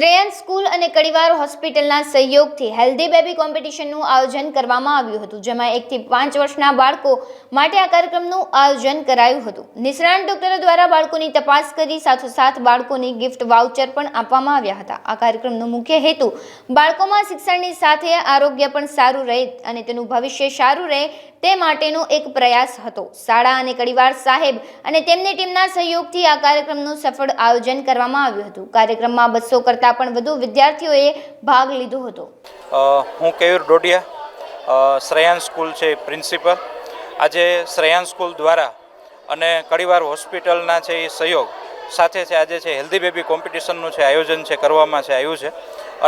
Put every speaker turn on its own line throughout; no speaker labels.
શ્રેયન school અને કડીવાર હોસ્પિટલના સહયોગથી હેલ્ધી બેબી કોમ્પિટિશનનું આયોજન કરવામાં આવ્યું હતું, જેમાં 1 થી 5 વર્ષના બાળકો માટે આ કાર્યક્રમનું આયોજન કરાયું હતું. નિષ્ણાત ડોક્ટરો દ્વારા બાળકોની તપાસ કરી સાથોસાથ બાળકોની ગિફ્ટ વાઉચર પણ આપવામાં આવ્યા હતા. આ કાર્યક્રમનો મુખ્ય હેતુ બાળકોમાં શિક્ષણની સાથે આરોગ્ય પણ સારું રહે અને તેનું ભવિષ્ય સારું રહે તે માટેનો એક પ્રયાસ હતો. શાળા અને કડીવાર સાહેબ અને તેમની ટીમના સહયોગથી આ કાર્યક્રમનું સફળ આયોજન કરવામાં આવ્યું હતું. કાર્યક્રમમાં 200 કરતાં પણ વધુ વિદ્યાર્થીઓએ ભાગ લીધો હતો.
હું કેયુર ડોડિયા, શ્રેયાન સ્કૂલ છે પ્રિન્સિપલ. આજે શ્રેયાન સ્કૂલ દ્વારા અને કડીવાર હોસ્પિટલના છે એ સહયોગ સાથે છે આજે છે હેલ્ધી બેબી કોમ્પિટિશનનું છે આયોજન છે કરવામાં છે આવ્યું છે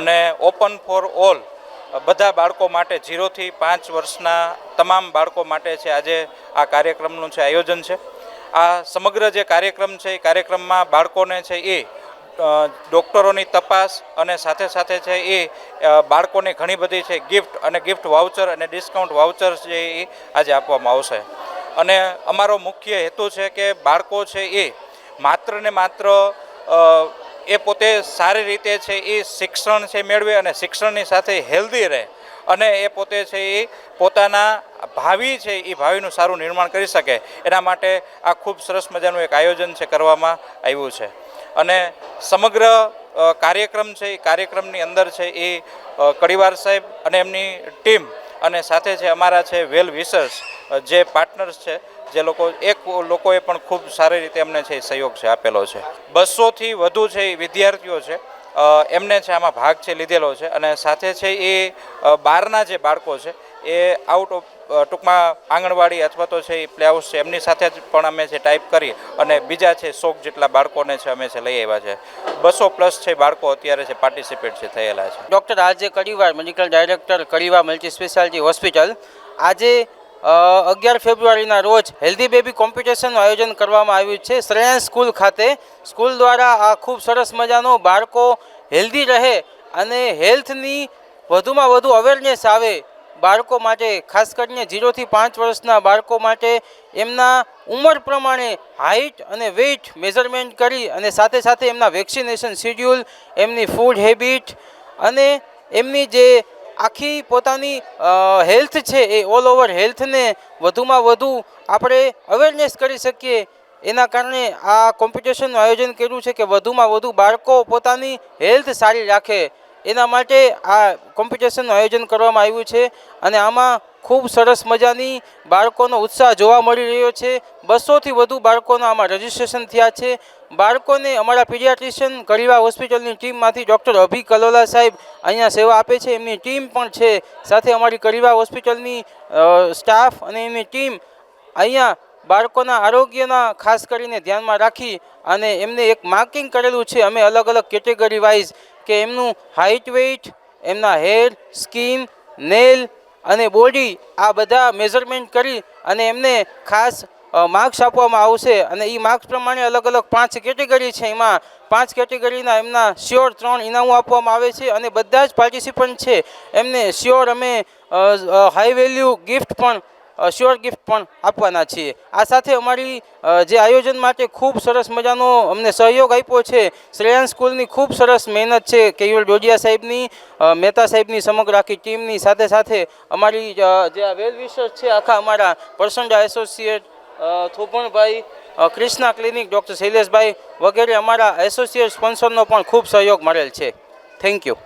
અને ઓપન ફોર ઓલ બધા બાળકો માટે 0 થી 5 વર્ષના તમામ બાળકો માટે છે આજે આ કાર્યક્રમનું છે આયોજન છે. આ સમગ્ર જે કાર્યક્રમ છે એ કાર્યક્રમમાં બાળકોને છે એ ડૉક્ટરોની તપાસ અને સાથે સાથે છે એ બાળકોને ઘણી બધી છે ગિફ્ટ અને ગિફ્ટ વાઉચર અને ડિસ્કાઉન્ટ વાઉચર છે એ આજે આપવામાં આવશે. અને અમારો મુખ્ય હેતુ છે કે બાળકો છે એ માત્ર ને માત્ર એ પોતે સારી રીતે છે એ શિક્ષણ છે મેળવે અને શિક્ષણની સાથે હેલ્ધી રહે અને એ પોતે છે એ પોતાના ભાવિ છે એ ભાવિનું સારું નિર્માણ કરી શકે એના માટે આ ખૂબ સરસ મજાનું એક આયોજન છે કરવામાં આવ્યું છે. અને સમગ્ર કાર્યક્રમ છે એ કાર્યક્રમની અંદર છે એ કડીવાર સાહેબ અને એમની ટીમ અને સાથે છે અમારા છે વેલ વિશર્સ જે પાર્ટનર્સ છે જે લોકોએ પણ ખૂબ સારી રીતે અમને છે સહયોગ છે આપેલો છે. 200થી વધુ છે એ વિદ્યાર્થીઓ છે એમને છે આમાં ભાગ છે લીધેલો છે અને સાથે છે એ બહારના જે બાળકો છે એ આઉટ ઓફ ટૂંકમાં આંગણવાડી અથવા તો છે એ પ્લે હાઉસ છે એમની સાથે જ પણ અમે છે ટાઈપ કરી અને બીજા છે 100 જેટલા બાળકોને છે અમે છે લઈ આવ્યા છે. 200+ છે બાળકો અત્યારે છે પાર્ટિસિપેટ છે થયેલા છે.
ડૉક્ટર આજે Kadivar medical director Kadivar multi speciality hospital આજે 11 ફેબ્રુઆરીના રોજ હેલ્ધી બેબી કોમ્પિટિશનનું આયોજન કરવામાં આવ્યું છે શ્રેયાન સ્કૂલ ખાતે. સ્કૂલ દ્વારા આ ખૂબ સરસ મજાનો બાળકો હેલ્ધી રહે અને હેલ્થની વધુમાં વધુ અવેરનેસ આવે બાળકો માટે, ખાસ કરીને 0 થી 5 વર્ષના બાળકો માટે એમના ઉંમર પ્રમાણે હાઇટ અને વેઇટ મેઝરમેન્ટ કરી અને સાથે સાથે એમના વેક્સિનેશન શિડ્યુલ, એમની ફૂડ હેબિટ અને એમની જે આખી પોતાની હેલ્થ છે એ ઓલ ઓવર હેલ્થને વધુમાં વધુ આપણે અવેરનેસ કરી શકીએ એના કારણે આ કોમ્પિટિશનનું આયોજન કર્યું છે કે વધુમાં વધુ બાળકો પોતાની હેલ્થ સારી રાખે એના માટે આ કોમ્પિટિશનનું આયોજન કરવામાં આવ્યું છે અને આમાં ખૂબ સરસ મજાની બાળકોનો ઉત્સાહ જોવા મળી રહ્યો છે. 200થી વધુ બાળકોના આમાં રજિસ્ટ્રેશન થયા છે. બાળકોને અમારા પીડિયાટ્રિશિયન કડીવાર હોસ્પિટલની ટીમમાંથી ડૉક્ટર અભી કલોલા સાહેબ અહીંયા સેવા આપે છે. એમની ટીમ પણ છે સાથે અમારી કડીવાર હોસ્પિટલની સ્ટાફ અને એમની ટીમ અહીંયા બાળકોના આરોગ્યના ખાસ કરીને ધ્યાનમાં રાખી અને એમને એક માર્કિંગ કરેલું છે અમે અલગ અલગ કેટેગરી વાઇઝ કે એમનું હાઇટ, વેઇટ, એમના હેર, સ્કિન, નેલ અને બોડી આ બધા મેઝરમેન્ટ કરી અને એમને ખાસ માર્ક્સ આપવામાં આવશે અને એ માર્ક્સ પ્રમાણે અલગ અલગ 5 કેટેગરી છે. એમાં 5 કેટેગરીના એમના શ્યોર 3 ઇનામો આપવામાં આવે છે અને બધા જ પાર્ટિસિપન્ટ છે એમને શ્યોર અમે હાઈ વેલ્યુ ગિફ્ટ પણ શ્યોર ગિફ્ટ પણ આપવાના છીએ. આ સાથે અમારી જે આયોજન માટે ખૂબ સરસ મજાનો અમને સહયોગ આપ્યો છે શ્રેયાન સ્કૂલની ખૂબ સરસ મહેનત છે કેયુર ડોડિયા સાહેબની, મહેતા સાહેબની સમગ્ર આખી ટીમની સાથે સાથે અમારી જે આ વેલ વિશર્સ છે આખા અમારા પરસંડા એસોસિએટ થોભણભાઈ, ક્રિષ્ના ક્લિનિક, ડૉક્ટર શૈલેષભાઈ વગેરે અમારા એસોસિએટ સ્પોન્સરનો પણ ખૂબ સહયોગ મળેલ છે. Thank you.